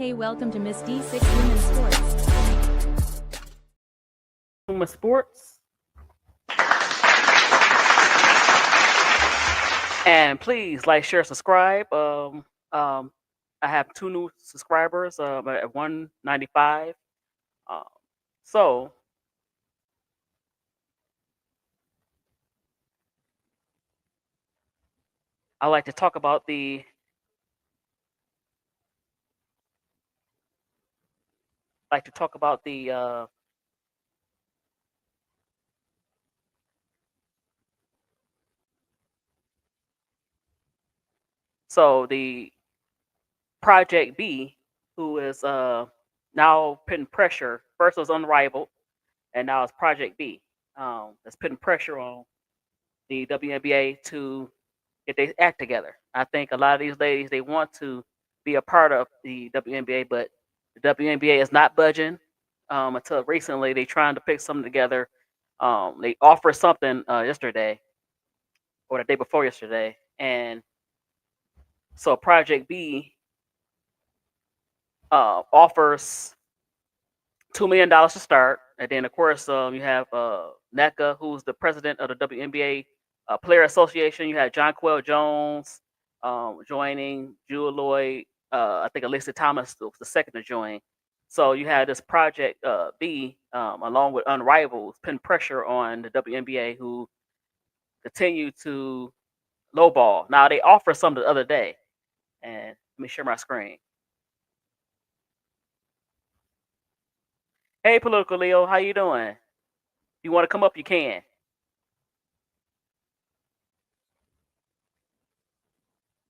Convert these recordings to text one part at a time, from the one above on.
Hey, welcome to Miss D6 Women's Sports. Women's Sports. And please like, share, subscribe. I have 2 new subscribers at 195. Um, so I like to talk about the the Project B, who is now putting pressure. First was Unrivaled, and now it's Project B. That's putting pressure on the WNBA to get their act together. I think a lot of these ladies, they want to be a part of the WNBA, but the WNBA is not budging. Until recently, they trying to pick something together. They offered something yesterday or the day before yesterday, and so Project B offers $2 million to start, and then of course you have NECA, who's the president of the WNBA Player Association. You have John Quell Jones joining, Jewel Lloyd. I think Alyssa Thomas was the second to join. So you have this Project B, along with Unrivaled, putting pressure on the WNBA, who continue to lowball. Now they offered something the other day, and let me share my screen. Hey, Political Leo, how you doing? If you want to come up, you can.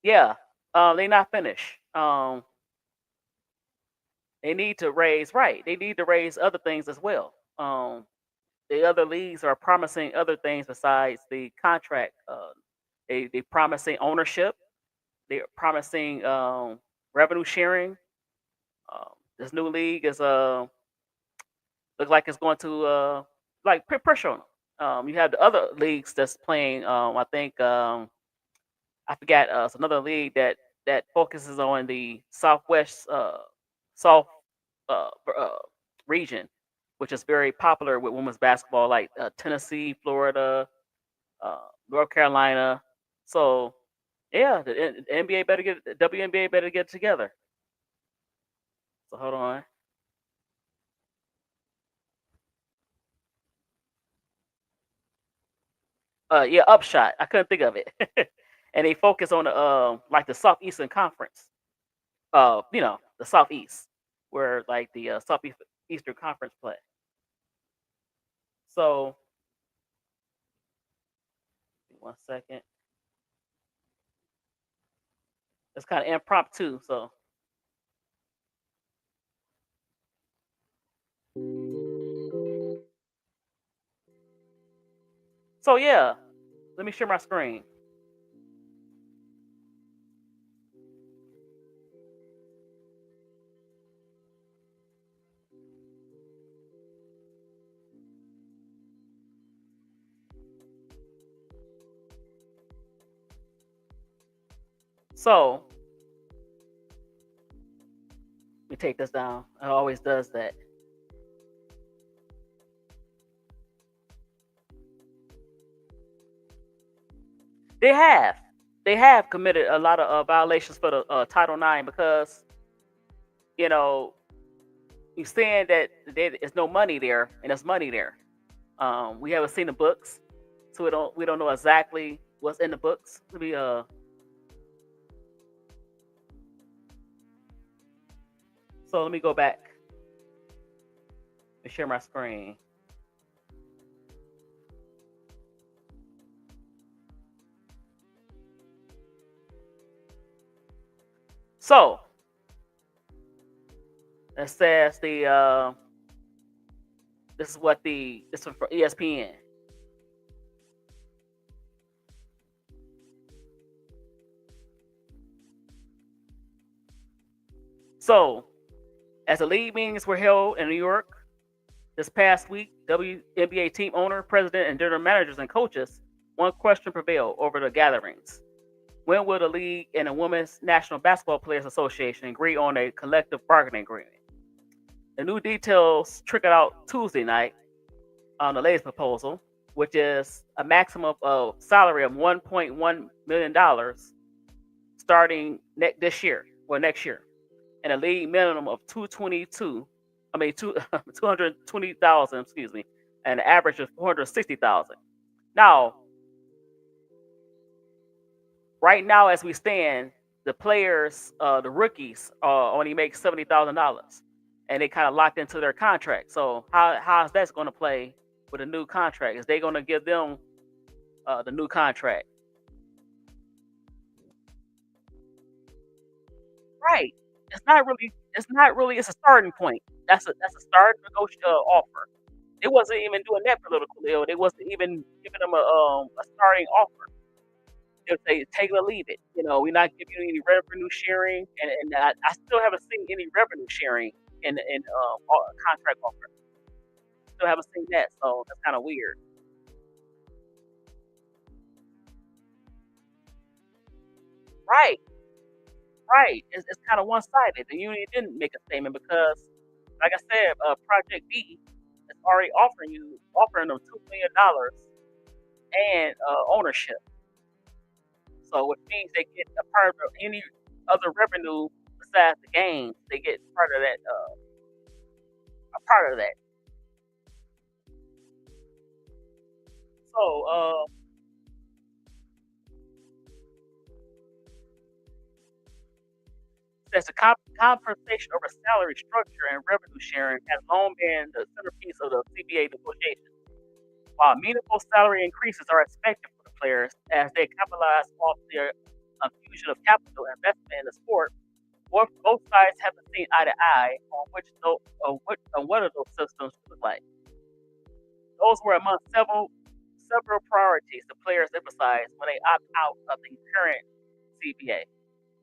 Yeah, they not finished. They need to raise right. They need to raise other things as well. The other leagues are promising other things besides the contract. They promising ownership. They're promising revenue sharing. This new league is looks like it's going to like put pressure on them. You have the other leagues that's playing. I think I forgot. It's another league that focuses on the Southwest South region, which is very popular with women's basketball, like Tennessee, Florida, uh, North Carolina. So yeah, the NBA better get the WNBA better get together. So hold on. Yeah, Upshot. I couldn't think of it. And they focus on the like the Southeastern Conference. The Southeast, where like the Southeastern Conference play. So 1 second. It's kind of impromptu. So yeah, let me share my screen. So let me take this down. It always does that. They have. They have committed a lot of violations for the Title IX because you know you're saying that there is no money there and there's money there. We haven't seen the books, so we don't know exactly what's in the books. Let me go back and share my screen. So it says this is for ESPN. So as the league meetings were held in New York this past week, WNBA team owner, president, and general managers and coaches, one question prevailed over the gatherings. When will the league and the Women's National Basketball Players Association agree on a collective bargaining agreement? The new details trickled out Tuesday night on the latest proposal, which is a maximum of salary of $1.1 million starting this year, well next year, and a league minimum of 222, I mean two 220,000, excuse me, and an average of 460,000. Now, right now as we stand, the players, the rookies, only make $70,000, and they kind of locked into their contract. So how's that going to play with a new contract? Is they going to give them the new contract? Right. It's not really. It's not really. It's a starting point. That's a start offer. They wasn't even doing that political deal. They wasn't even giving them a starting offer. They would say take it or leave it. We're not giving you any revenue sharing, and I still haven't seen any revenue sharing in contract offer. Still haven't seen that, so that's kind of weird. Right, right. It's kind of one sided. The union didn't make a statement because, like I said, Project B is already offering them $2 million and ownership. So which means they get a part of any other revenue besides the games. They get part of that. A part of that. So says the conversation over salary structure and revenue sharing has long been the centerpiece of the CBA negotiations. While meaningful salary increases are expected for the players as they capitalize off their infusion of capital investment in the sport, both sides haven't seen eye to eye on what of those systems look like. Those were among several priorities the players emphasized when they opt out of the current CBA.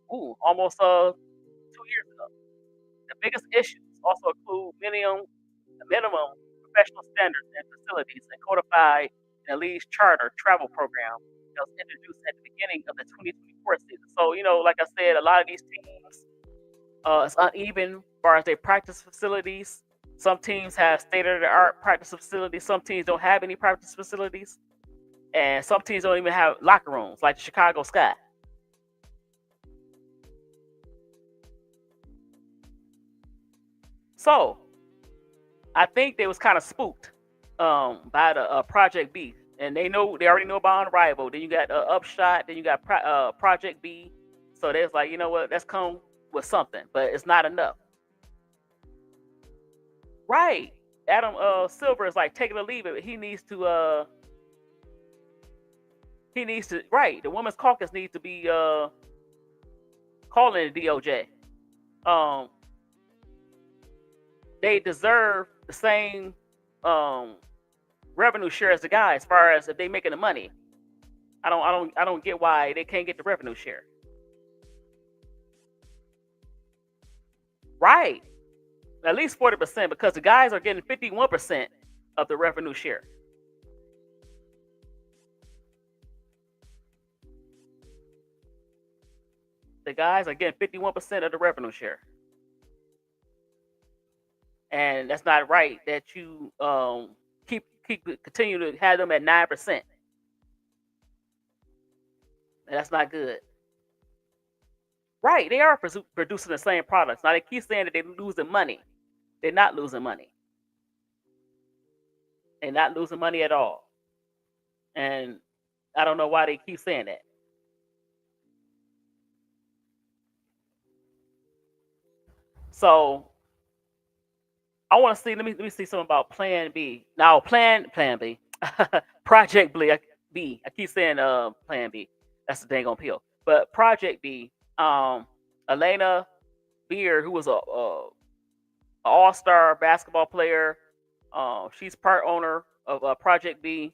Ooh, almost 2 years ago. The biggest issues also include minimum professional standards and facilities and codified in the league's charter travel program that was introduced at the beginning of the 2024 season. So, like I said, a lot of these teams, it's uneven as far as their practice facilities. Some teams have state of the art practice facilities. Some teams don't have any practice facilities. And some teams don't even have locker rooms, like the Chicago Sky. So, I think they was kind of spooked by the Project B, and they already know about Unrivaled. Then you got Upshot, then you got Project B. So they was like, you know what, let's come with something, but it's not enough. Right? Adam Silver is like take it or leave it. He needs to right. The Women's Caucus needs to be calling the DOJ. Um, they deserve the same um revenue share as the guy as far as if they making the money. I don't get why they can't get the revenue share. Right. At least 40% because the guys are getting 51% of the revenue share. The guys are getting 51% of the revenue share. And that's not right that you keep continue to have them at 9%. That's not good. Right, they are producing the same products. Now they keep saying that they're losing money. They're not losing money. They're not losing money at all. And I don't know why they keep saying that. So I want to see. Let me see something about Plan B. Now Plan B, Project B. I keep saying Plan B. That's the dang on pill. But Project B. Elena Beard, who was a all-star basketball player. She's part owner of Project B.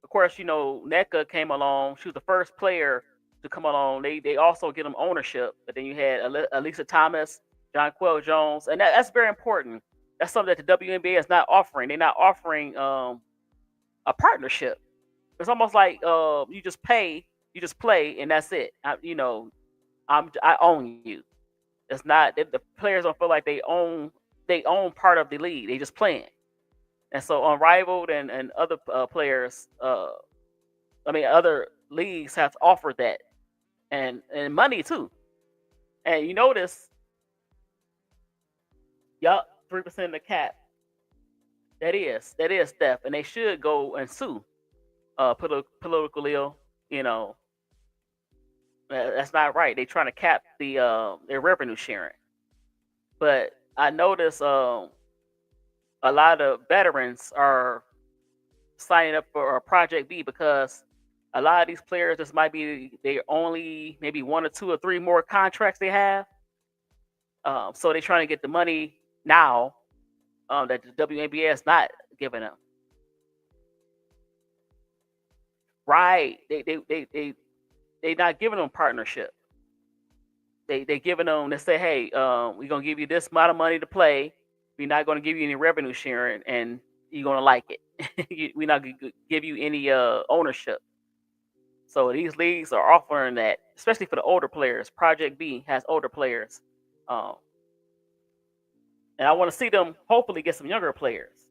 Of course, NECA came along. She was the first player to come along. They also get them ownership. But then you had Elisa Thomas, John Quill Jones, and that's very important. That's something that the WNBA is not offering. They're not offering a partnership. It's almost like you just pay. You just play and that's it. I own you. It's not the players don't feel like they own part of the league. They just playing. And so Unrivaled and other players, other leagues have offered that and money too. And you notice, yup, 3% of the cap. That is theft, and they should go and sue. Political ill, you know, that's not right. They trying to cap their revenue sharing. But I notice a lot of veterans are signing up for Project B because a lot of these players, this might be they only maybe one or two or three more contracts they have. So they're trying to get the money now that the WNBA is not giving them. Right? They not giving them partnership. They giving them. They say, hey, we're gonna give you this amount of money to play. We're not gonna give you any revenue sharing, and you're gonna like it. We're not gonna give you any ownership. So these leagues are offering that, especially for the older players. Project B has older players, um, and I want to see them hopefully get some younger players.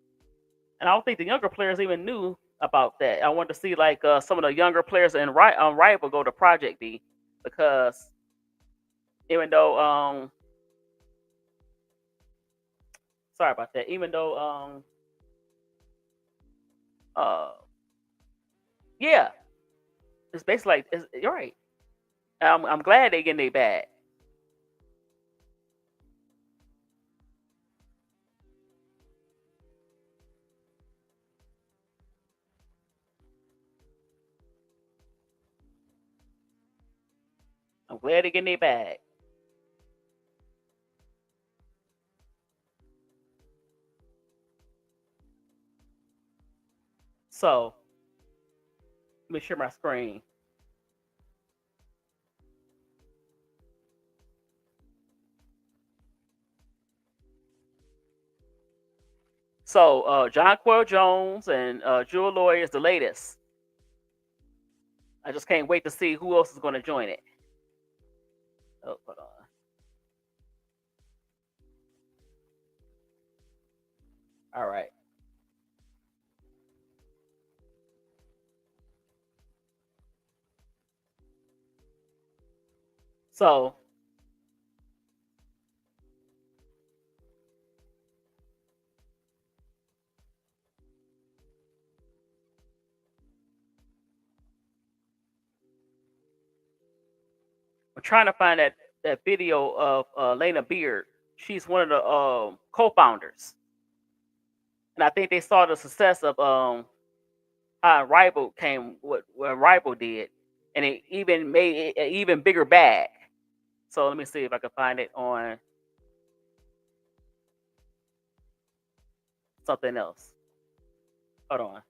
And I don't think the younger players even knew about that. I want to see like some of the younger players in Rival go to Project B because even though sorry about that, even though uh yeah, it's basically like you're right. I'm glad they getting their bag. I'm glad they getting their bag. So let me share my screen. So John Quell Jones and Jewel Loy is the latest. I just can't wait to see who else is going to join it. Oh, hold on. All right. So I'm trying to find that video of Lena Beard. She's one of the co-founders, and I think they saw the success of how Rival came, what Rival did, and it even made it an even bigger bag. So let me see if I can find it on something else. Hold on.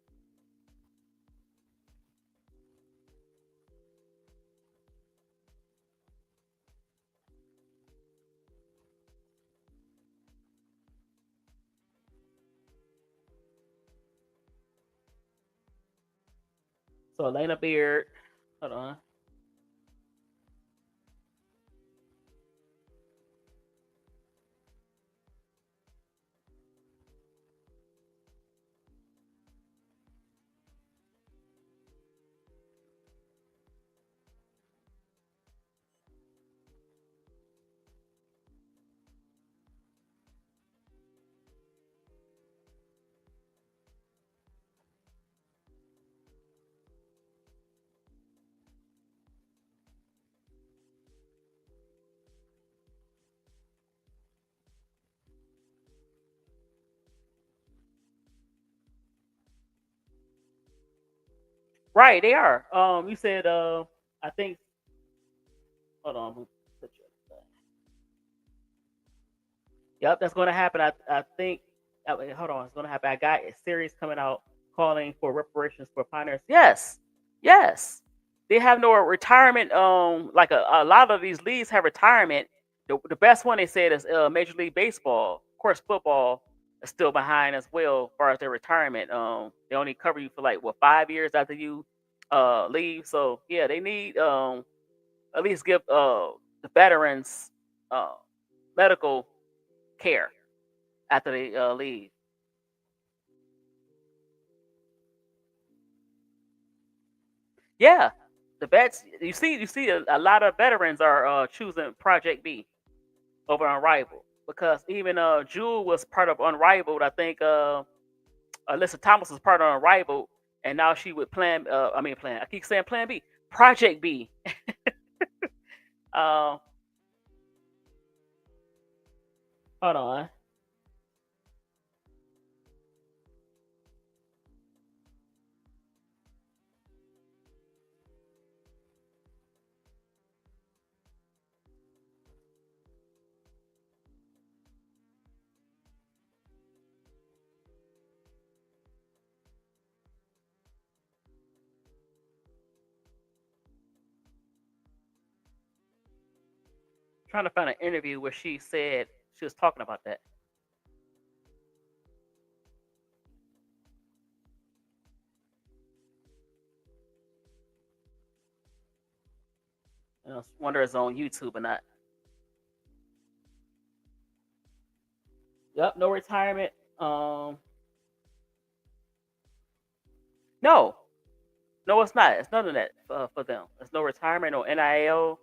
So Lena Beard. Hold on. Right, they are. You said I think. Hold on. Yep, that's going to happen. I think. Wait, hold on, it's going to happen. I got a series coming out calling for reparations for pioneers. Yes, yes. They have no retirement. Like a lot of these leagues have retirement. The best one they said is Major League Baseball. Of course, football is still behind as well as far as their retirement. They only cover you for like what 5 years after you leave. So yeah, they need at least give the veterans uh medical care after they leave. Yeah, the vets. You see a lot of veterans are choosing Project B over Unrivaled because even Jewel was part of Unrivaled. I think Alyssa Thomas was part of Unrivaled, and now she would plan. I mean, plan. I keep saying Plan B. Project B. uh, Hold on. Trying to find an interview where she said she was talking about that. Wonder if it's on YouTube or not. Yep, no retirement. No, no, it's not. It's none of that for them. There's no retirement, no NIL.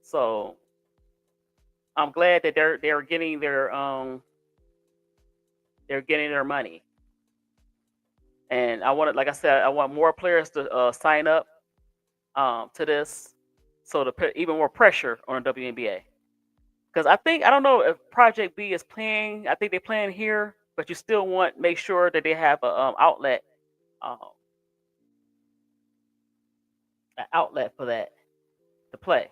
So I'm glad that they're getting their money. And I wanted, like I said, I want more players to sign up to this, so to put even more pressure on the WNBA. Because I don't know if Project B is playing. I think they're playing here, but you still want make sure that they have a um, an outlet for that to play.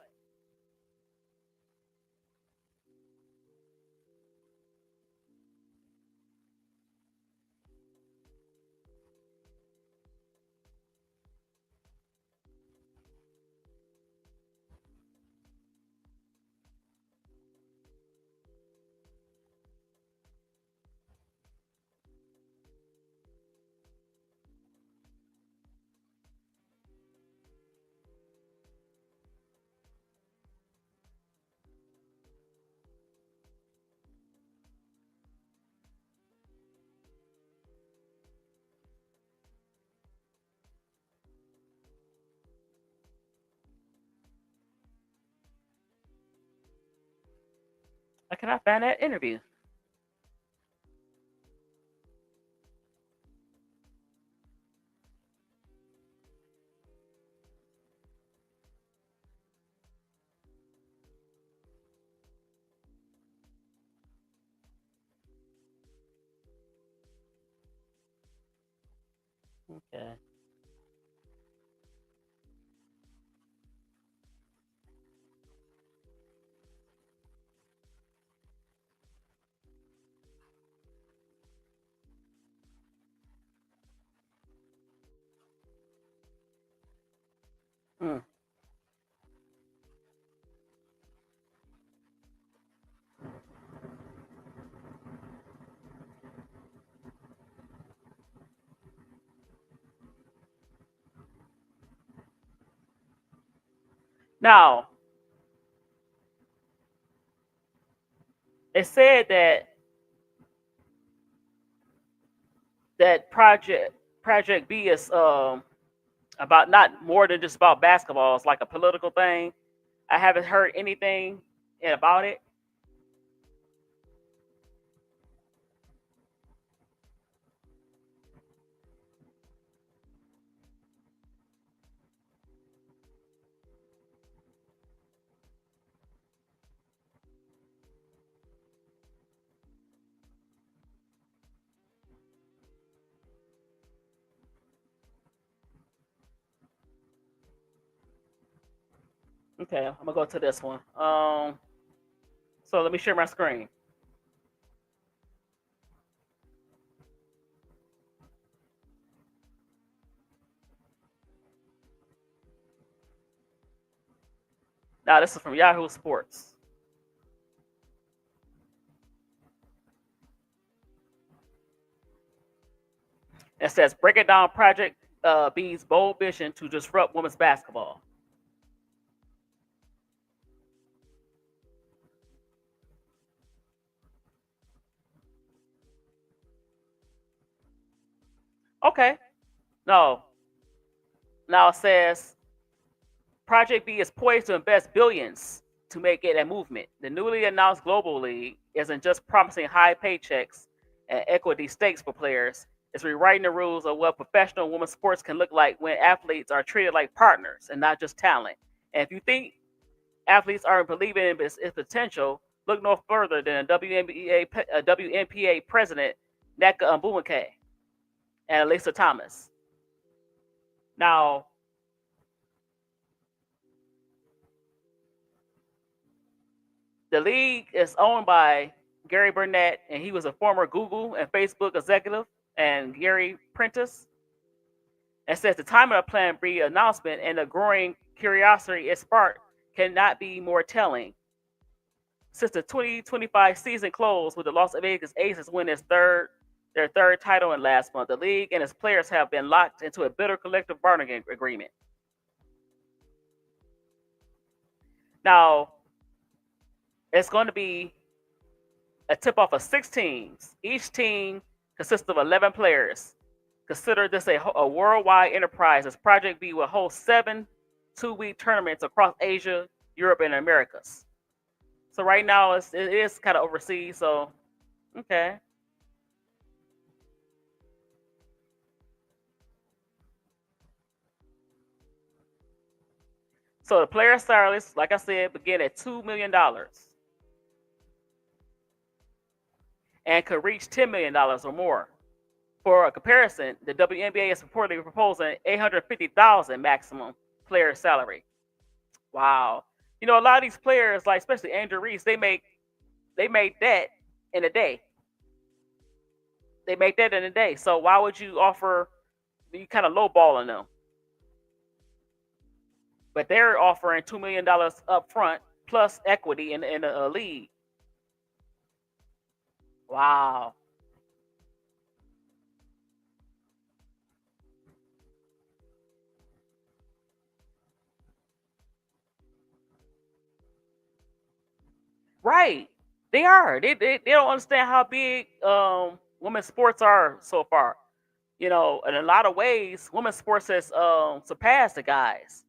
I cannot find that interview. Okay. Mm. Now it said that Project B is about not more than just about basketball. It's like a political thing. I haven't heard anything about it. Okay, I'm gonna go to this one. So let me share my screen. Now this is from Yahoo Sports. It says breaking down Project B's bold mission to disrupt women's basketball. Okay. No. Now it says Project B is poised to invest billions to make it a movement. The newly announced Global League isn't just promising high paychecks and equity stakes for players, it's rewriting the rules of what professional women's sports can look like when athletes are treated like partners and not just talent. And if you think athletes aren't believing in its potential, look no further than WNPA president Neka Mbumake and Lisa Thomas. Now, the league is owned by Gary Burnett, and he was a former Google and Facebook executive, and Gary Prentice. And says the timing of Plan B announcement and the growing curiosity it sparked cannot be more telling. Since the 2025 season closed with the Las Vegas Aces winning their third title in last month, the league and its players have been locked into a bitter collective bargaining agreement. Now, it's going to be a tip off of 6 teams. Each team consists of 11 players. Consider this a worldwide enterprise as Project B will host 7 2-week tournaments across Asia, Europe, and Americas. So right now it is kind of overseas. So okay. So the player salaries, like I said, begin at $2 million and could reach $10 million or more. For a comparison, the WNBA is reportedly proposing 850,000 maximum player salary. Wow. You know, a lot of these players, like especially Andrew Reese, they make that in a day. They make that in a day. So why would you offer you kind of lowballing them? But they're offering $2 million up front plus equity in a league. Wow. Right. They are. They don't understand how big women's sports are so far. You know, in a lot of ways, women's sports has surpassed the guys,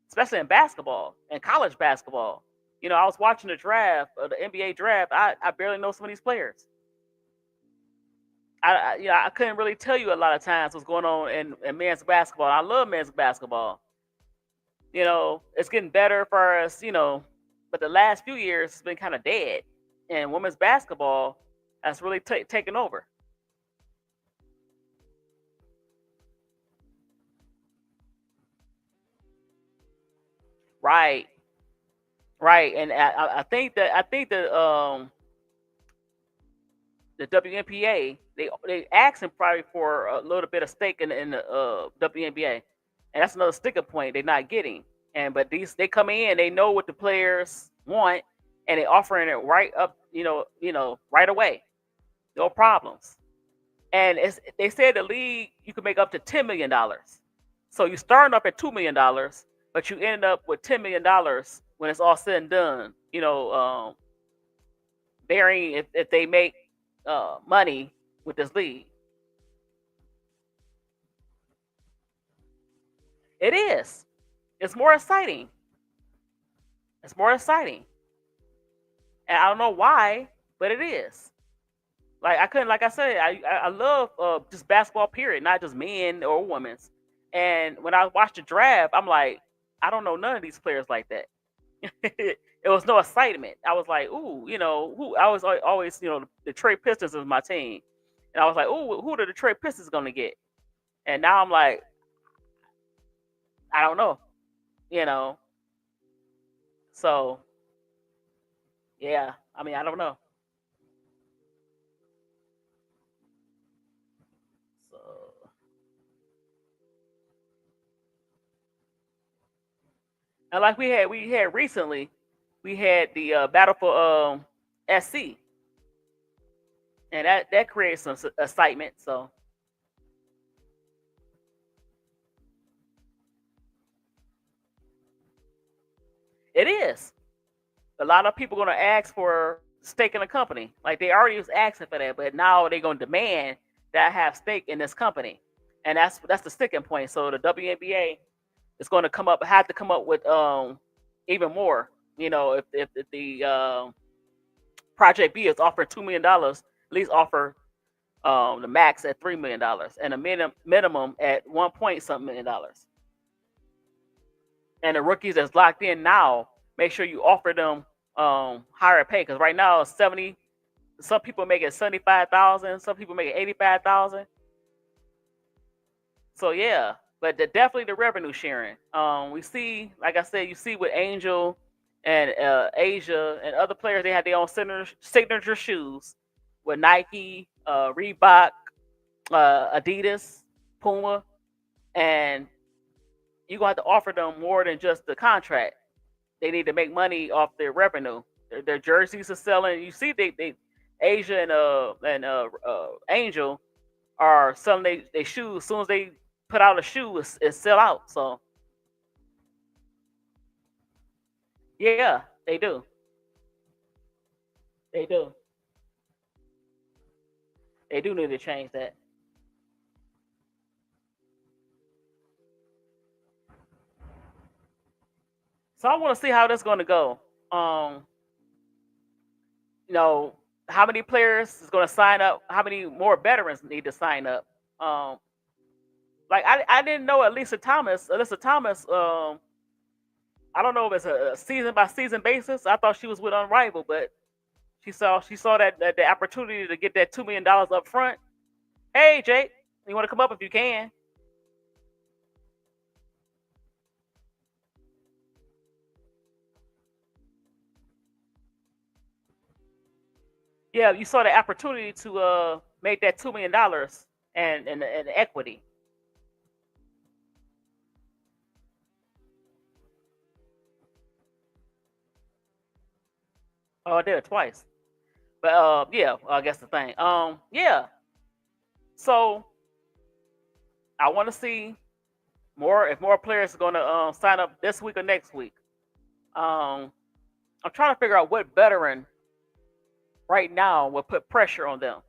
especially in basketball and college basketball. You know, I was watching the draft, the NBA draft. I barely know some of these players. I couldn't really tell you a lot of times what's going on in men's basketball. I love men's basketball. You know, it's getting better for us. You know, but the last few years has been kind of dead, and women's basketball has really taken over. Right, right, and I think the WNPA they asked him probably for a little bit of stake in the WNBA, and that's another sticker point they're not getting. And but these they come in, they know what the players want, and they offering it right up, right away, no problems. And they said the league you can make up to $10 million. So you starting up at $2 million, but you end up with $10 million when it's all said and done. Varying if they make money with this league. It is. It's more exciting. It's more exciting, and I don't know why, but it is. Like I couldn't, like I said, I love just basketball period, not just men or women's. And when I watched the draft, I'm like, I don't know none of these players like that. It was no excitement. I was like, ooh, who I was always, the Detroit Pistons is my team, and I was like, ooh, who are the Detroit Pistons gonna get? And now I'm like, I don't know, you know. So yeah, I mean, I don't know. So and like we had recently, we had the battle for SC, and that created some excitement. So It is. A lot of people gonna ask for stake in the company. Like they already was asking for that, but now they're gonna demand that I have stake in this company, and that's the sticking point. So the WNBA is going to have to come up with even more. You know, if the Project B is offering $2 million, at least offer the max at $3 million and a minimum at 1 point something $1 million. And the rookies that's locked in now, make sure you offer them higher pay because right now 70. Some people make it 75,000. Some people make it 85,000. So yeah, but definitely the revenue sharing. We see, like I said, you see with Angel and Asia and other players, they have their own signature shoes with Nike, Reebok, Adidas, Puma, and you're gonna have to offer them more than just the contract. They need to make money off their revenue. Their jerseys are selling. You see, they Asia and Angel are selling they shoes. As soon as they put out a shoe, it sell out. So yeah, they do. They do. They do need to change that. So I want to see how this going to go. Um, you know, how many players is going to sign up? How many more veterans need to sign up? Um, like I didn't know Elisa Thomas. Elisa Thomas. I don't know if it's a season by season basis. I thought she was with Unrivaled, but she saw that the opportunity to get that $2 million up front. Hey Jake, you want to come up if you can? Yeah, you saw the opportunity to make that $2 million and equity. Oh, I did it twice. But yeah, I guess the thing. Yeah. So I want to see more if more players are going to sign up this week or next week. Um, I'm trying to figure out what veteran right now will put pressure on them.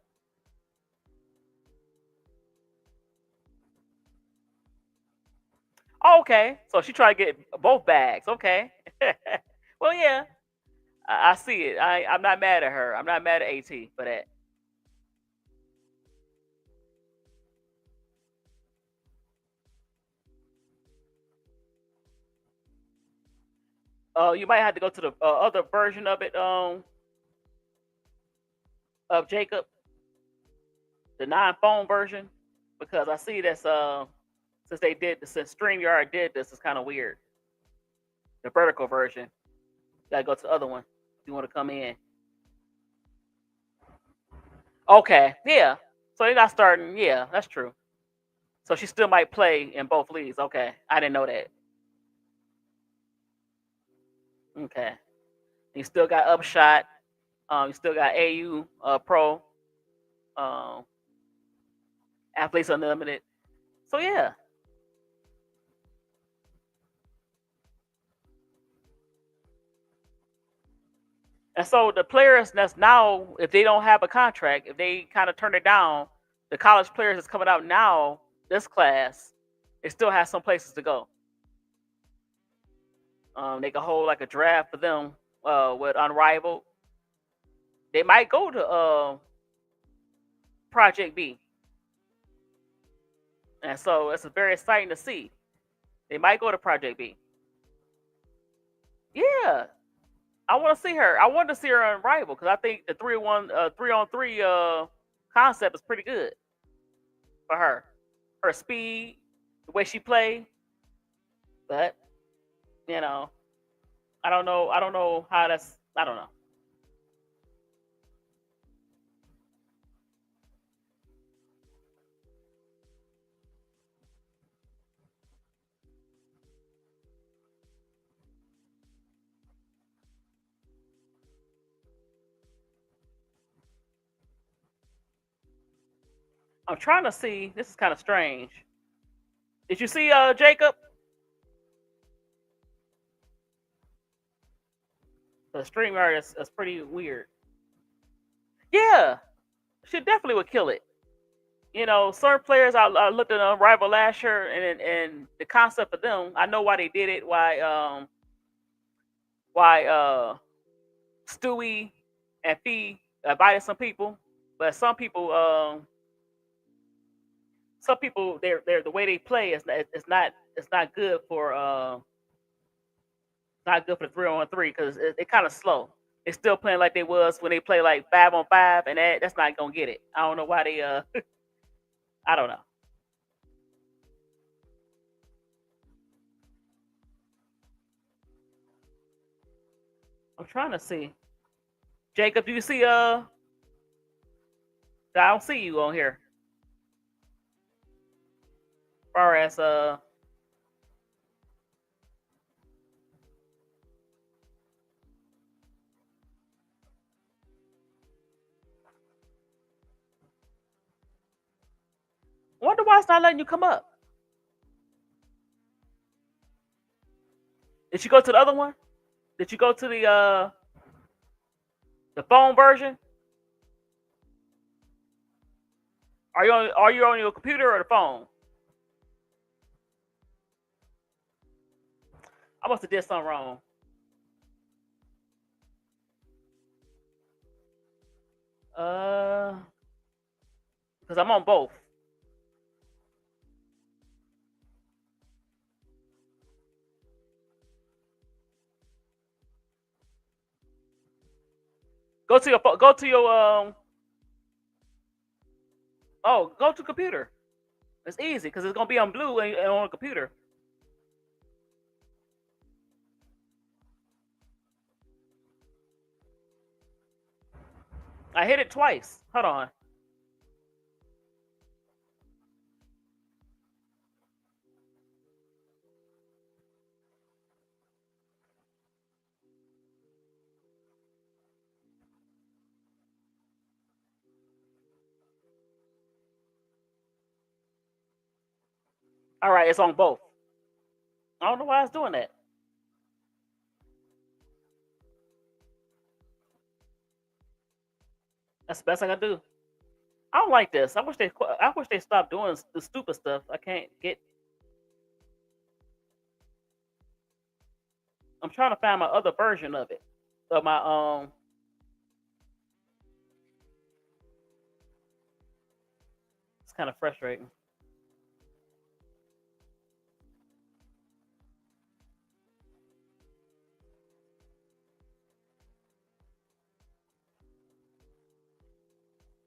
Oh, okay, so she tried to get both bags. Okay. Well, yeah, I see it. I'm not mad at her. I'm not mad at AT for that. You might have to go to the other version of it. Of Jacob, the non-phone version, because I see that's since StreamYard did this, it's kind of weird. The vertical version. You gotta go to the other one if you want to come in. Okay, yeah. So you're not starting. Yeah, that's true. So she still might play in both leagues. Okay, I didn't know that. Okay, you still got Upshot. You still got AU Pro, um, Athletes Unlimited. So yeah, and so the players that's now, if they don't have a contract, if they kind of turn it down, the college players that's coming out now, this class, it still has some places to go. They can hold like a draft for them with Unrivaled. They might go to Project B, and so it's very exciting to see. They might go to Project B. Yeah, I want to see her. I want to see her on Rival because I think the 3-on-1, 3-on-3 concept is pretty good for her. Her speed, the way she play, but you know, I don't know. I don't know how that's. I don't know. I'm trying to see. This is kind of strange. Did you see Jacob? The StreamYard is pretty weird. Yeah, she definitely would kill it. Certain players I looked at Unrivaled last year, and the concept of them, I know why they did it. Why Stewie and Fee invited some people, but some people they're the way they play it's not good for not good for 3-on-3 because it kind of slow. They're still playing like they was when they play like 5-on-5, and that's not gonna get it. I don't know why they I don't know. I'm trying to see. Jacob, do you see I don't see you on here. As far as wonder why it's not letting you come up. Did you go to the other one? Did you go to the phone version? Are you on your computer or the phone? I must have did something wrong. Uh, because I'm on both. Go to your oh, go to computer. It's easy because it's gonna be on blue and on a computer. I hit it twice. Hold on. All right, it's on both. I don't know why it's doing that. That's the best I can do. I don't like this. I wish they stopped doing the stupid stuff. I can't get. I'm trying to find my other version of it. Of my It's kind of frustrating.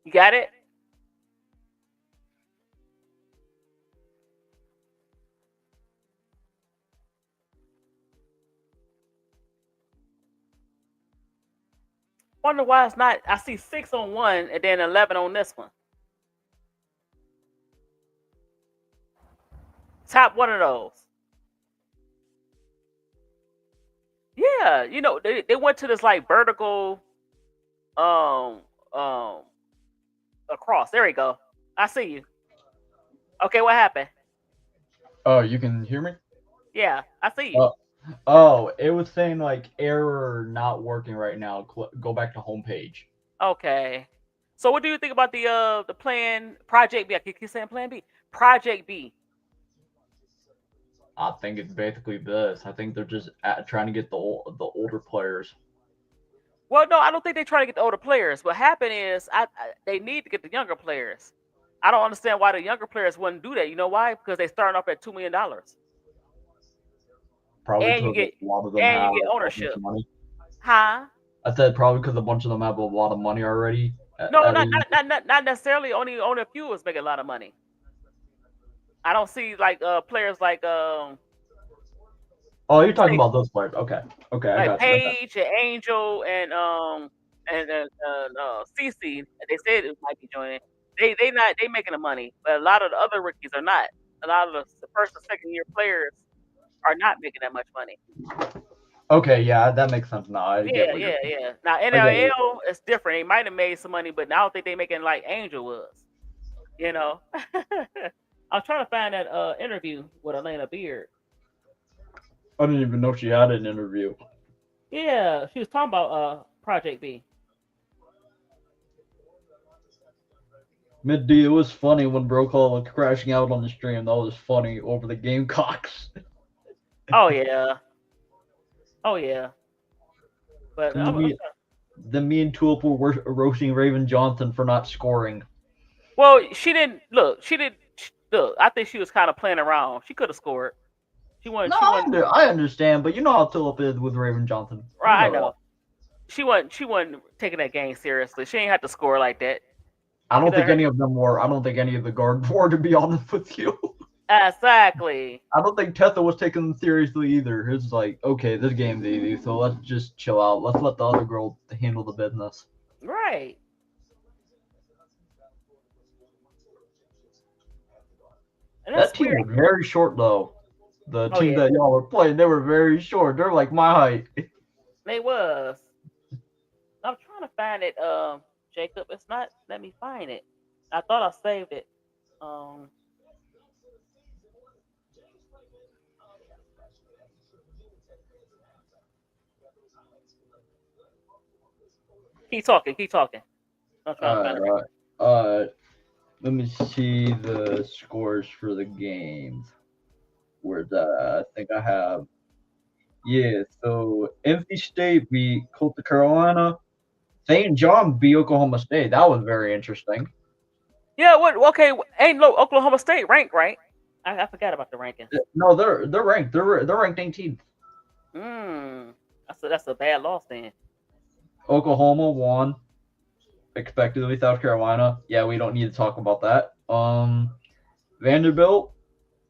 You got it? Wonder why it's not. I see 6 on one and then 11 on this one. Top one of those. Yeah, they went to this like vertical um um across. There we go. I see you. Okay, what happened? Oh, you can hear me? Yeah, I see you. Oh, oh, it was saying like error not working right now. Go back to homepage. Okay. So what do you think about the plan Project B? I keep saying Plan B. Project B. I think it's basically this. I think they're just trying to get the older players. Well, no, I don't think they're trying to get the older players. What happened is they need to get the younger players. I don't understand why the younger players wouldn't do that. You know why? Because they starting off at $2 million, Probably and you because get a lot of them and you have get a bunch ownership. of money. Huh? I said probably because a bunch of them have a lot of money already. No, At not least. not not not, not necessarily. Only a few is making a lot of money. I don't see like players Oh, you're talking say about those players. Okay, okay, I like got you. I got Paige and Angel and Cece. They said it might be joining. They making the money, but a lot of the other rookies are not. A lot of the first and second year players are not making that much money. you. Okay, yeah, that makes sense now. I get Yeah, what you're yeah, saying. yeah. Now I get what you're NLL is different. They might have made some money, but I don't think they making like Angel was. You know. I'm trying to find that interview with Elena Beard. I didn't even know she had an interview. Yeah, she was talking about Project B. Mid D, it was funny when Brokaw was crashing out on the stream. That was funny over the Gamecocks. Oh yeah, oh yeah. But And then me and Tulip were roasting Raven Johnson for not scoring. well, she didn't look. She didn't look. I think she was kind of playing around. She could have scored. She won. No, She won. I understand, but you know how Tulip is with Raven Johnson. You Right, I know that. know. She wasn't. She wasn't taking that game seriously. She ain't had to score like that. I don't She let think her. any of them were. I don't think any of the guards were, to be honest with you. Exactly. I don't think Tetha was taking them seriously either. It's like, okay, this game's easy, so let's just chill out. Let's let the other girl handle the business. Right. And That that's team weird. was very short, though. The Oh team yeah, that y'all were playing, they were very short. They're like my height. they was. I'm trying to find it. Jacob, it's not. Let me find it. I thought I saved it. Um, keep talking. Keep talking. I'm trying to find it. Alright. Let me see the scores for the games. Where's that? I think I have. Yeah, so NC State beat Coastal Carolina. St. John beat Oklahoma State. That was very interesting. Yeah. What? Okay. Ain't no Oklahoma State ranked, right? I forgot about the ranking. No, they're ranked. They're ranked 18th. Hmm. That's a bad loss then. Oklahoma won. Expectedly, South Carolina. Yeah, we don't need to talk about that. Vanderbilt.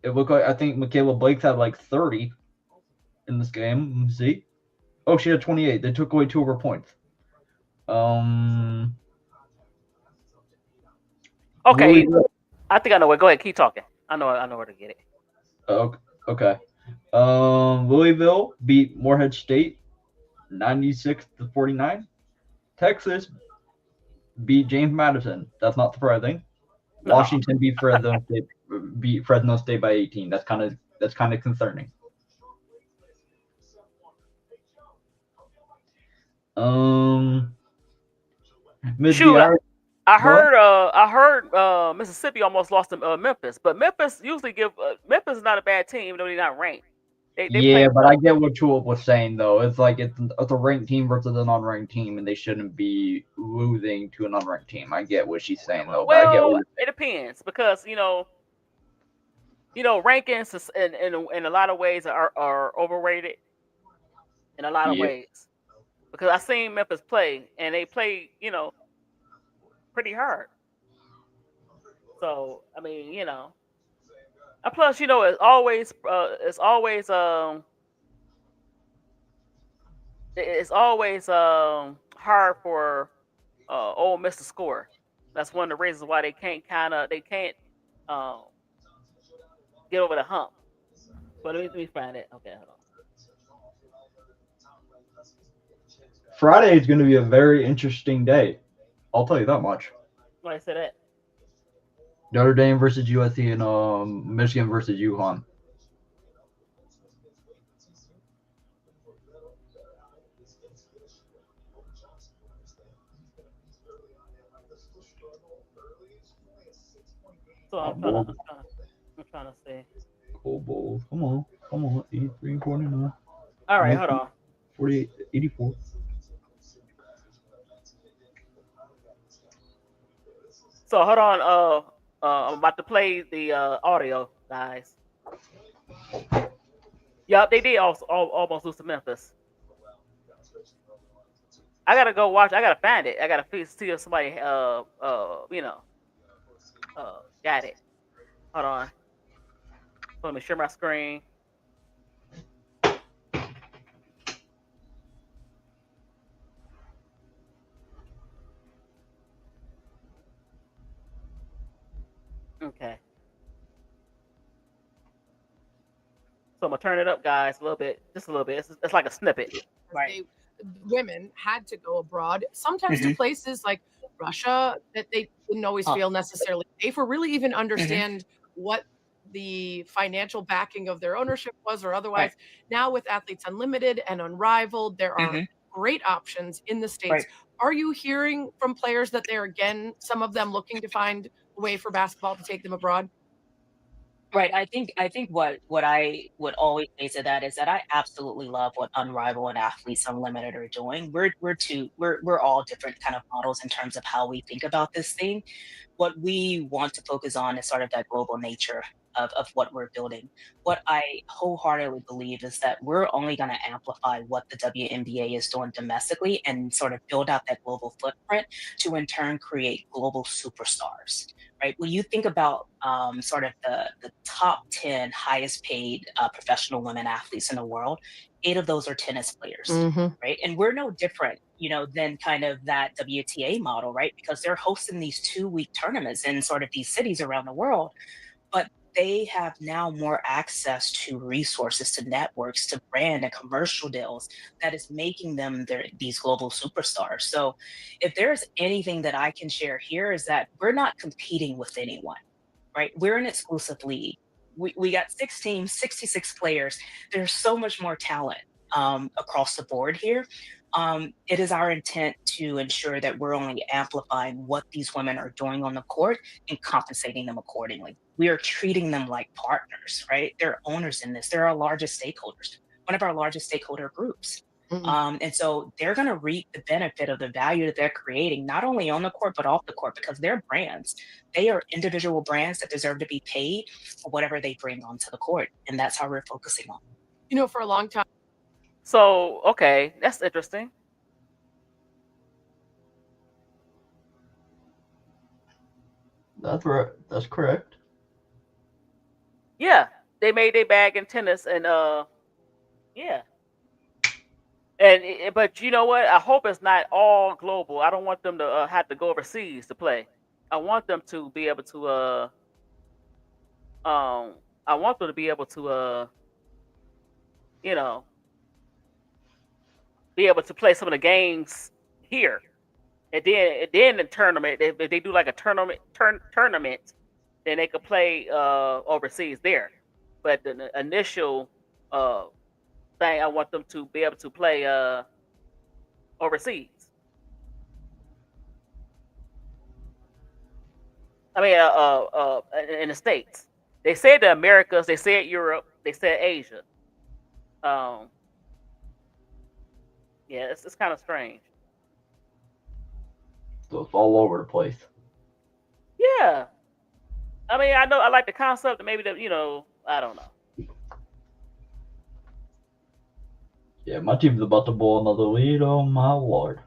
It looked like I think Michaela Blake's had like 30 in this game. Let me see. Oh, she had 28. They took away 2 of her points. Okay. Louisville. I think I know where. Go ahead. Keep talking. I know. I know where to get it. Okay. Louisville beat Morehead State 96-49. Texas beat James Madison. That's not surprising. No. Washington beat Fresno State by 18. That's kind of concerning. Shoot. I Go heard Mississippi almost lost to Memphis, but Memphis usually give Memphis is not a bad team, even though they're not ranked. They play Yeah, but well. I get what Tulip was saying though. It's like it's a ranked team versus an unranked team, and they shouldn't be losing to an unranked team. I get what she's saying though, but I get Well, what it depends because rankings in a lot of ways are overrated in a lot of yeah. ways because I seen Memphis play and they play pretty hard. So I mean and plus it's always hard for Ole Miss to score. That's one of the reasons why they can't um, get over the hump. But let me find it. Okay, hold on. Friday is going to be a very interesting day. I'll tell you that much. Why I say that? Notre Dame versus USC and Michigan versus UConn. So I'm trying to say. Cool Bulls. Come on. 83, 49. All right, hold on. 48, 84. So hold on. I'm about to play the audio, guys. Yup, they did also almost lose to Memphis. I gotta go watch. I gotta find it. I gotta see if somebody got it. Hold on. Let me share my screen. Okay. So I'm gonna turn it up, guys, a little bit, just a little bit. It's like a snippet. Right. Women had to go abroad, sometimes to places like Russia that they didn't always feel necessarily safe or really even understand what the financial backing of their ownership was or otherwise. Now with Athletes Unlimited and Unrivaled, there are great options in the States. Are you hearing from players that they're, again, some of them looking to find a way for basketball to take them abroad? Right. I think what I would always say to that is that I absolutely love what Unrivaled and Athletes Unlimited are doing. We're all different kind of models in terms of how we think about this thing. What we want to focus on is sort of that global nature of what we're building. What I wholeheartedly believe is that we're only going to amplify what the WNBA is doing domestically and sort of build out that global footprint to in turn create global superstars. Right. When you think about sort of the top 10 highest paid professional women athletes in the world, 8 of those are tennis players. Right. And we're no different, than kind of that WTA model, right? Because they're hosting these 2-week tournaments in sort of these cities around the world. But they have now more access to resources, to networks, to brand and commercial deals that is making them these global superstars. So if there's anything that I can share here is that we're not competing with anyone, right? We're an exclusive league. We got 6 teams, 66 players. There's so much more talent across the board here. It is our intent to ensure that we're only amplifying what these women are doing on the court and compensating them accordingly. We are treating them like partners, right? They're owners in this. They're our largest stakeholders, one of our largest stakeholder groups. And so they're going to reap the benefit of the value that they're creating, not only on the court, but off the court, because they're brands. They are individual brands that deserve to be paid for whatever they bring onto the court. And that's how we're focusing on. For a long time. So, okay, that's interesting. That's right. That's correct. Yeah, they made their bag in tennis, and yeah. And but you know what? I hope it's not all global. I don't want them to have to go overseas to play. I want them to be able to I want them to be able to you know be able to play some of the games here, and then the tournament. If they do like a tournament, then they could play overseas there. But the initial thing, I want them to be able to play overseas. I mean, in the States. They said the Americas, they said Europe, they said Asia. Yeah, it's kind of strange. So it's all over the place. Yeah. I mean, I know I like the concept, maybe I don't know. Yeah, my team's about to blow another lead. Oh my lord.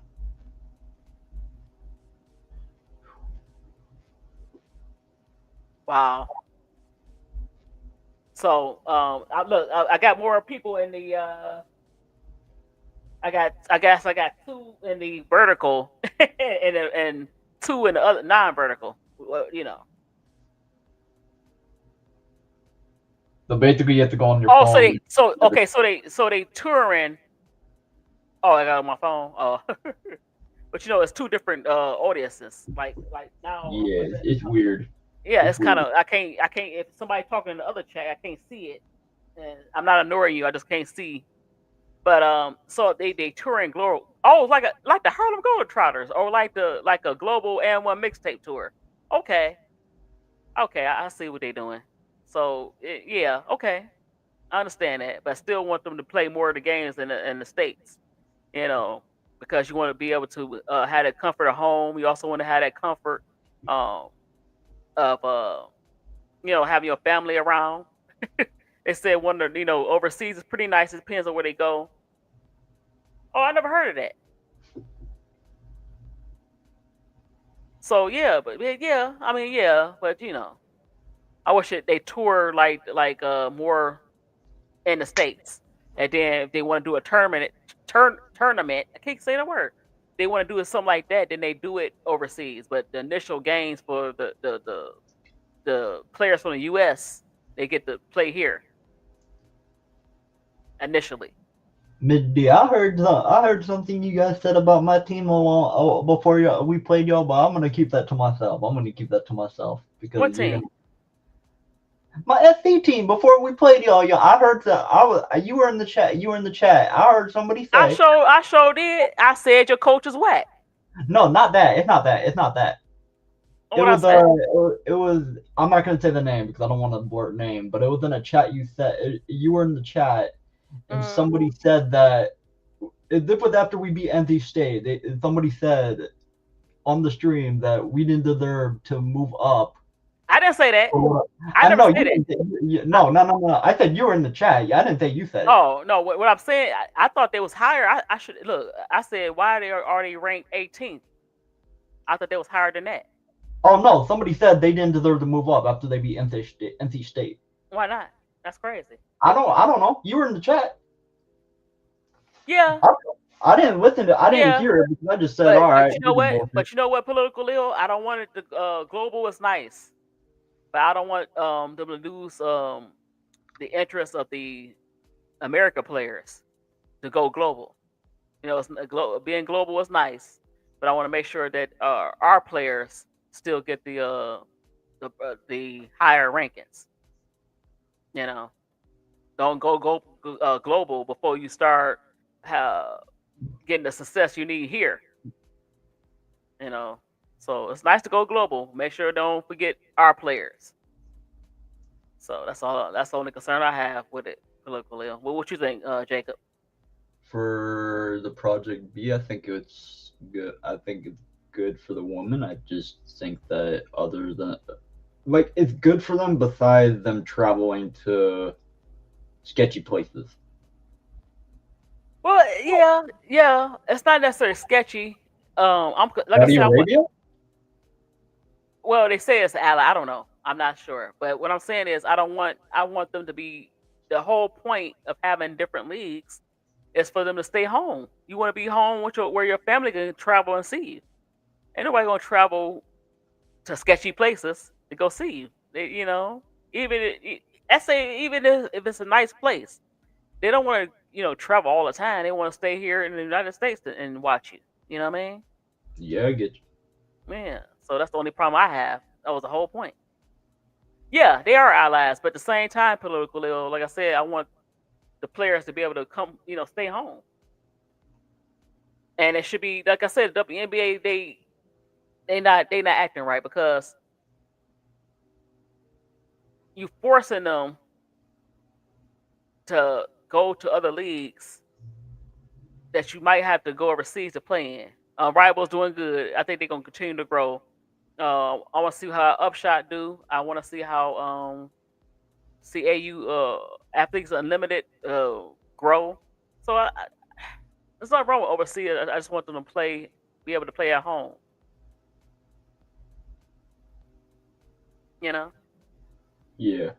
Wow. So, I got more people in the. I guess I got 2 in the vertical, and 2 in the other non-vertical. So basically, you have to go on your Oh, phone. so they touring. Oh, I got it on my phone. Oh, but it's 2 different audiences. Like now. Yeah, it's weird. Yeah, it's kind of I can't if somebody talking in the other chat, I can't see it, and I'm not ignoring you. I just can't see. But so they touring global. Oh, like the Harlem Globetrotters, or like a global and1 mixtape tour. Okay, I see what they're doing. So yeah, okay, I understand that, but I still want them to play more of the games in the States. Because you want to be able to have that comfort of home. You also want to have that comfort of having your family around. They said overseas is pretty nice. It depends on where they go. Oh, I never heard of that. So yeah, but I mean but I wish they tour like more in the States, and then if they want to do a tournament. I can't say the word. They want to do something like that, then they do it overseas. But the initial games for the players from the U.S., they get to play here initially. Mid-D, I heard something you guys said about my team before we played y'all, but I'm gonna keep that to myself. Because what team? My SC team before we played y'all. I heard that you were in the chat. You were in the chat. I heard somebody I say, sure did. I said your coach is whack. no, not that. It's not that. It's not that. It What I was said. it was. I'm not gonna say the name because I don't want to blurt name. But it was in a chat. You said you were in the chat, and somebody said that this was after we beat NC State. Somebody said on the stream that we didn't deserve to move up. I didn't say that. I I never know said you it. didn't. No. I said you were in the chat. I didn't say you said it. Oh no, what I'm saying, I thought they was higher. I should look. I said why they are already ranked 18th. I thought they was higher than that. Oh no, somebody said they didn't deserve to move up after they beat NC State. Why not? That's crazy. I don't know. You were in the chat. Yeah. I didn't listen to. I didn't hear it because I just said, all right. But you know what? But you know what? Political ill. I don't want it to. Global is nice, but I don't want them to lose the interest of the America players to go global. You know, being global is nice, but I want to make sure that our players still get the higher rankings. You know, don't go global before you start getting the success you need here. You know, so it's nice to go global. Make sure don't forget our players. So that's all. That's the only concern I have with it. Politically, what you think, Jacob? For the Project B, I think it's good. I think it's good for the woman. I just think that other than it's good for them besides them traveling to sketchy places. Well, yeah. It's not necessarily sketchy. I'm like Saudi I said. Arabia? Well, they say it's ally. I don't know. I'm not sure. But what I'm saying is, I want them to be. The whole point of having different leagues is for them to stay home. You want to be home with where your family can travel and see you. Ain't nobody gonna travel to sketchy places to go see you. You know, even if it's a nice place, they don't want to travel all the time. They want to stay here in the United States and watch you. You know what I mean? Yeah, I get you. Man, so that's the only problem I have. That was the whole point. Yeah, they are allies, but at the same time, politically, like I said, I want the players to be able to come, stay home. And it should be, like I said, WNBA, they not acting right because you forcing them to go to other leagues that you might have to go overseas to play in. Rivals doing good. I think they're gonna continue to grow. I want to see how Upshot do. I want to see how CAU Athletes Unlimited grow. So there's nothing wrong with overseas. I just want them to be able to play at home. You know? Yeah.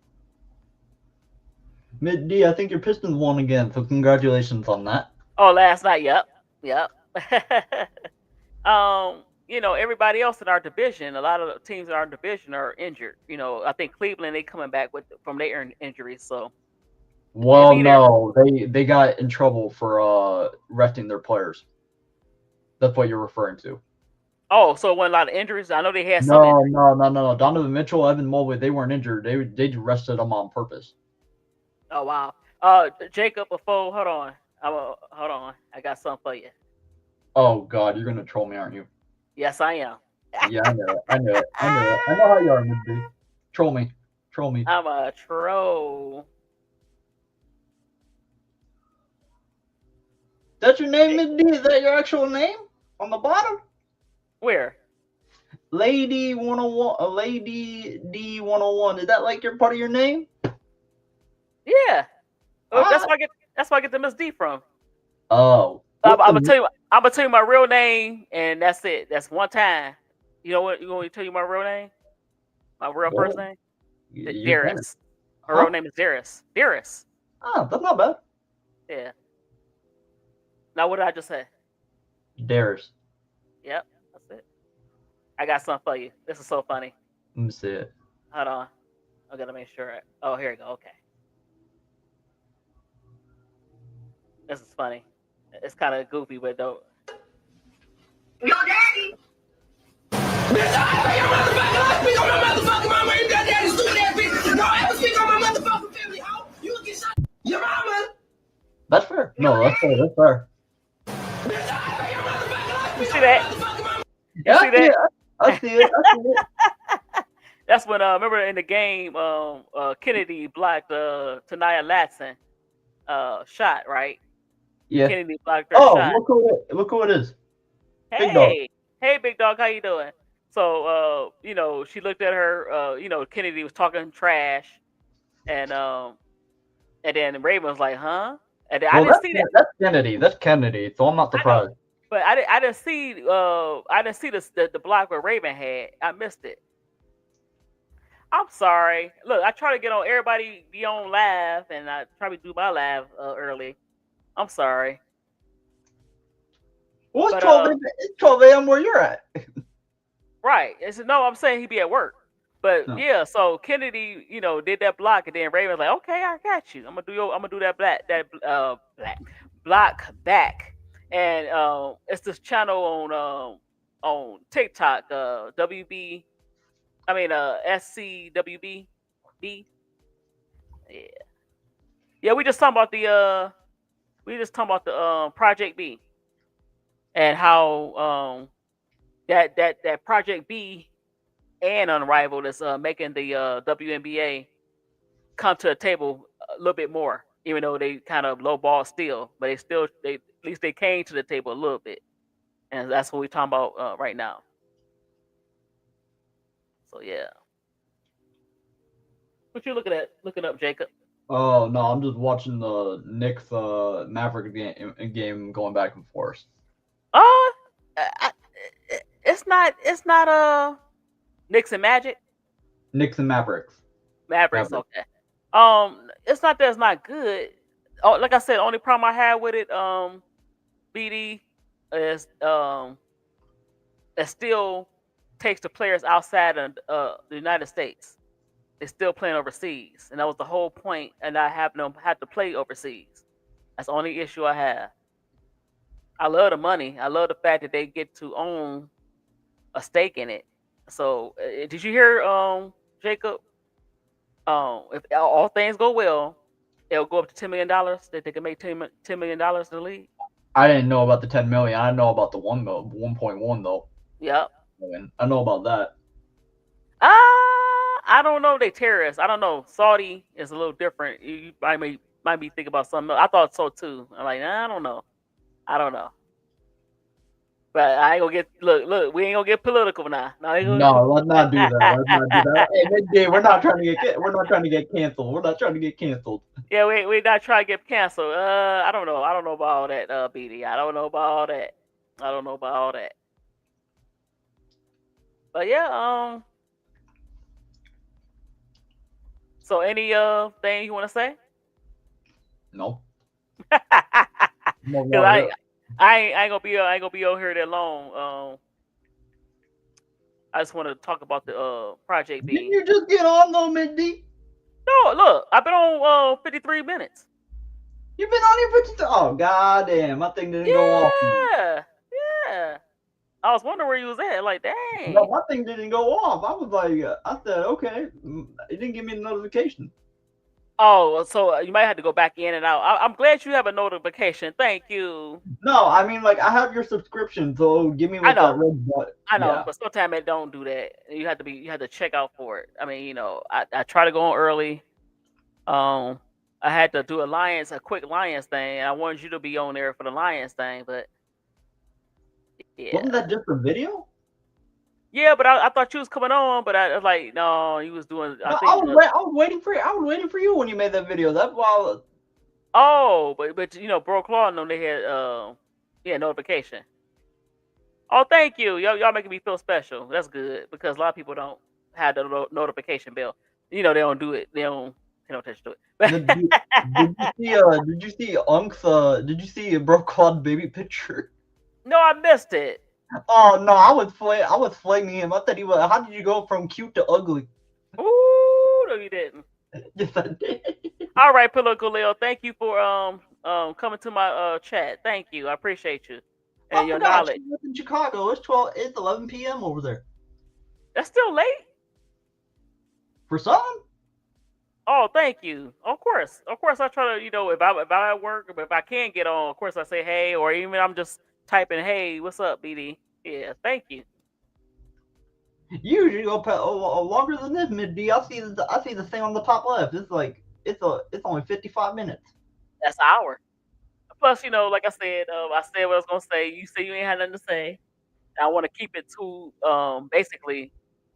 Mid D, I think your Pistons won again, so congratulations on that. Oh, last night, yep. Everybody else in our division, a lot of the teams in our division are injured. I think Cleveland, they coming back from their injuries. So, well, no, they got in trouble for resting their players. That's what you're referring to. Oh, so it wasn't a lot of injuries. I know they had some. No. Donovan Mitchell, Evan Mobley, they weren't injured. They rested them on purpose. Oh wow. Jacob, hold on. Hold on. I got something for you. Oh God, you're gonna troll me, aren't you? Yes, I am. Yeah, I know it. I know how you are, Mid-D. Troll me. I'm a troll. That's your name, Mid-D? Is that your actual name? On the bottom? Where? Lady 101, Lady D101. Is that like your part of your name? Yeah. That's why I get the Miss D from. Oh. I'm gonna tell you my real name, and that's it. That's one time. You know what? You want me to tell you my real name? My real first name? Darius. Her real name is Darius. Darius. Oh, that's not bad. Yeah. Now what did I just say? Darius. Yep, that's it. I got something for you. This is so funny. Let me see it. Hold on. I gotta make sure. Oh, here we go. Okay. This is funny. It's kind of goofy, but don't. Your daddy. Bitch, I ain't your motherfucking life. Speak on my motherfucking mama and your daddy, stupid ass bitch. Don't ever speak No, that's fair. That's fair. You see that? You Yeah, see that? I see it. I see it. That's when remember in the game, Kennedy blocked Tanaya Latson shot, right? Yeah. Kennedy blocked her Oh, shot. look who it is. Big dog. Hey, big dog, how you doing? So, she looked at her. Kennedy was talking trash, and then Raven was like, "Huh?" And then I Well, didn't see that, that's Kennedy. That's Kennedy. So I'm not I know, surprised. but I didn't see the block where Raven had. I missed it. I'm sorry. Look, I try to get on everybody be on live, and I try to do my live early. I'm sorry, Well, it's but 12 a.m. It's 12 a.m. where you're at. right. No, I'm saying he be at work. But No. yeah, so Kennedy, did that block, and then Raven's like, "Okay, I got you. I'm gonna do that block back." And it's this channel on TikTok, SCWB. Yeah, yeah. We just talking about the Project B and how that Project B and Unrivaled is making the WNBA come to the table a little bit more, even though they kind of lowball still, but they at least they came to the table a little bit, and that's what we're talking about right now. So yeah, what you looking up, Jacob? Oh no, I'm just watching the Knicks Maverick game going back and forth. It's not Knicks and Magic. Knicks and Mavericks. Mavericks, Mavericks. okay. It's not that it's not good. Oh, like I said, the only problem I have with it, BD, is it still takes the players outside of the United States. They're still playing overseas, and that was the whole point. And I have them have to play overseas. That's the only issue I have. I love the money. I love the fact that they get to own a stake in it. So, did you hear, Jacob? If all things go well, it'll go up to $10 million. That they can make $10 million in the league. I didn't know about the 10 million. I know about the 1.1 though. Yep. I know about that. I don't know. They terrorists. I don't know. Saudi is a little different. You might be thinking about something else. I thought so too. I'm like, nah, I don't know. But I ain't gonna get look. We ain't gonna get political now. No, let's not do that. Let's not do that. Hey, Midday, we're not trying to get canceled. We're not trying to get canceled. Yeah, we not trying to get canceled. I don't know. I don't know about all that, BD. I don't know about all that. But yeah, so any thing you want to say? No. Because I ain't gonna be over here that long. I just want to talk about the Project B. Didn't you just get on though, Midday? No, look, I've been on 53 minutes. You've been on here 53. Oh goddamn, my thing didn't go off. Yeah. I was wondering where you was at. Like, dang. No, my thing didn't go off. I was like, I said, okay. It didn't give me a notification. Oh, so you might have to go back in and out. I'm glad you have a notification. Thank you. No, I mean, like, I have your subscription, so give me what that red button. I know, Yeah. but sometimes it don't do that. You have to check out for it. I mean, I try to go on early. I had to do a quick Lions thing, and I wanted you to be on there for the Lions thing, but yeah. Wasn't that just a video? Yeah, but I thought you was coming on, but I was like, no, you was doing. I was waiting for you. I was waiting for you when you made that video. That's why. Oh, but Bro Claw, no, they had notification. Oh, thank you. Y'all making me feel special. That's good because a lot of people don't have the notification bell. They don't do it. They don't touch to it. Did you see Unk's? Did you see Bro Claw's baby picture? No, I missed it. Oh no, I was flaming him. I thought he was. How did you go from cute to ugly? Ooh, no, you didn't. Yes, I did. All right, Political Leo. Thank you for coming to my chat. Thank you. I appreciate you and your knowledge. You live in Chicago. It's 11 p.m. over there. That's still late For some. Oh, thank you. Of course, I try to, if I at work, but if I can't get on, of course I say hey, or even I'm just typing, hey, what's up, BD? Yeah, thank you. You usually go longer than this, Mid D. I see the thing on the top left. It's only 55 minutes. That's an hour. Plus, like I said what I was gonna say. You say you ain't had nothing to say. I want to keep it to basically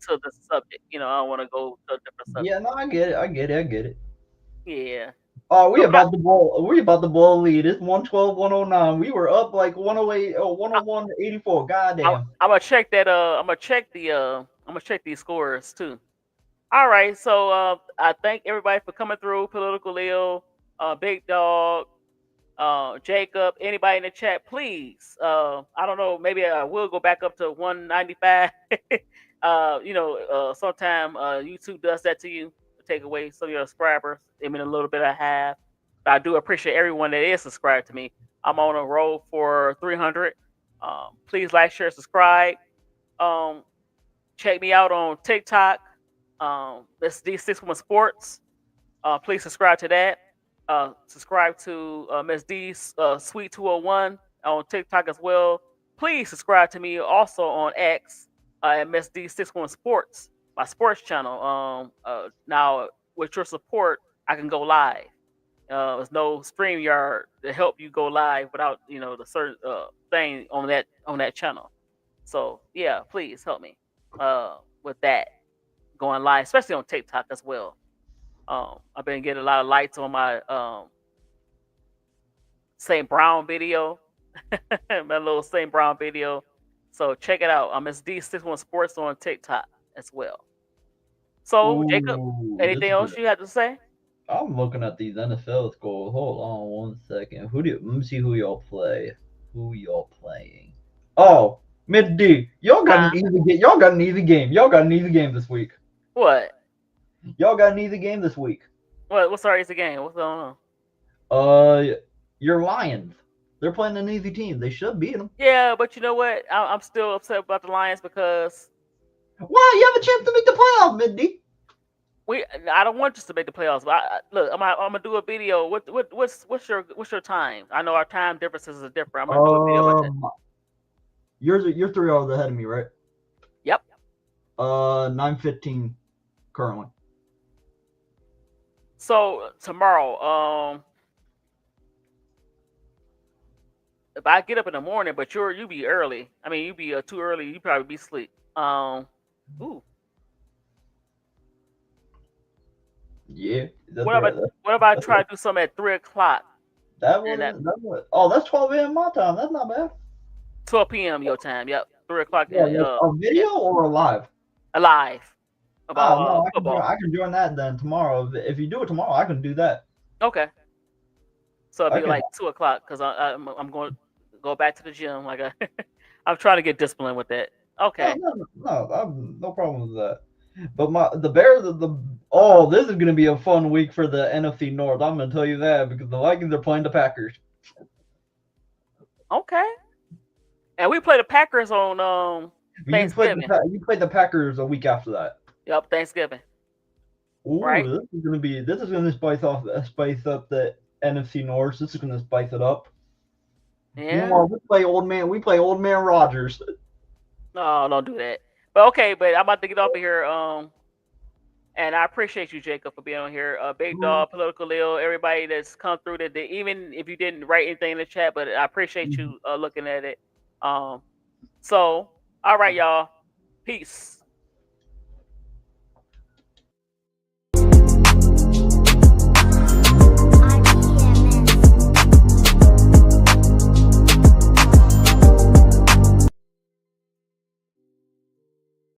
to the subject. I don't want to go to a different Yeah, subject. no, I get it. I get it. I get it. Yeah. Oh, So, but we about to blow a lead. It's 112, 109. We were up like 108, 101 to 84. Goddamn. I'm gonna check that. I'm gonna check the. I'm gonna check these scores too. All right. So I thank everybody for coming through. Political Leo, Big Dog, Jacob, anybody in the chat, please. I don't know, maybe I will go back up to 195. Sometime YouTube does that to you, take away some of your subscribers. I mean, a little bit I have. But I do appreciate everyone that is subscribed to me. I'm on a roll for 300. Please like, share, subscribe. Um, Check me out on TikTok. That's D61 Sports. Please subscribe to that. Subscribe to Miss D's Sweet 201 on TikTok as well. Please subscribe to me also on X at Miss D61 Sports, my sports channel. Now with your support, I can go live. There's no StreamYard to help you go live without the certain thing on that channel. So yeah, please help me with that going live, especially on TikTok as well. I've been getting a lot of likes on my St. Brown video, my little St. Brown video. So check it out. I'm SD61 Sports on TikTok as well. So Jacob, Ooh, this anything is good. else you had to say? I'm looking at these NFL scores. Hold on one second. Let me see who y'all play. Who y'all playing? Oh, Mid D. Y'all got Huh? an easy game. Y'all got an easy game. Y'all got an easy game this week. What? Y'all got an easy game this week. What's our easy game? What's going on? Your Lions. They're playing an easy team. They should beat them. Yeah, but you know what? I'm still upset about the Lions because Why? You have a chance to make the playoffs, Mid D. I don't want us to make the playoffs. But look, I'm gonna do a video. What's your time? I know our time differences are different. I'm gonna do a video about that. You're 3 hours ahead of me, right? Yep. 9:15 currently. So tomorrow, if I get up in the morning, but you be early. I mean, you be too early. You probably be asleep. Ooh. Yeah, that's What right. about what if I try to do something at 3 o'clock That and at one. Oh, that's 12 a.m. my time. That's not bad. 12 p.m. your time? Yep, 3 o'clock. Yeah, like a Yeah, video or a live? live Oh about no, football. I can join that then tomorrow. If you do it tomorrow, I can do that. Okay, so it'll I be can. like 2 o'clock because I'm going to go back to the gym. Like I'm trying to get disciplined with that. No, Okay. no problem with that. But the Bears, this is gonna be a fun week for the NFC North. I'm gonna tell you that because the Vikings are playing the Packers. Okay. And we play the Packers on Thanksgiving. You played the Packers a week after that. Yep, Thanksgiving. Ooh, Right. this is gonna spice up the NFC North. This is gonna spice it up. Yeah. Meanwhile, we play old man Rogers. No, don't do that. But okay, but I'm about to get off of here. And I appreciate you, Jacob, for being on here. Big Dog, Political Lil, everybody that's come through today. Even if you didn't write anything in the chat, but I appreciate you looking at it. So, all right, y'all. Peace.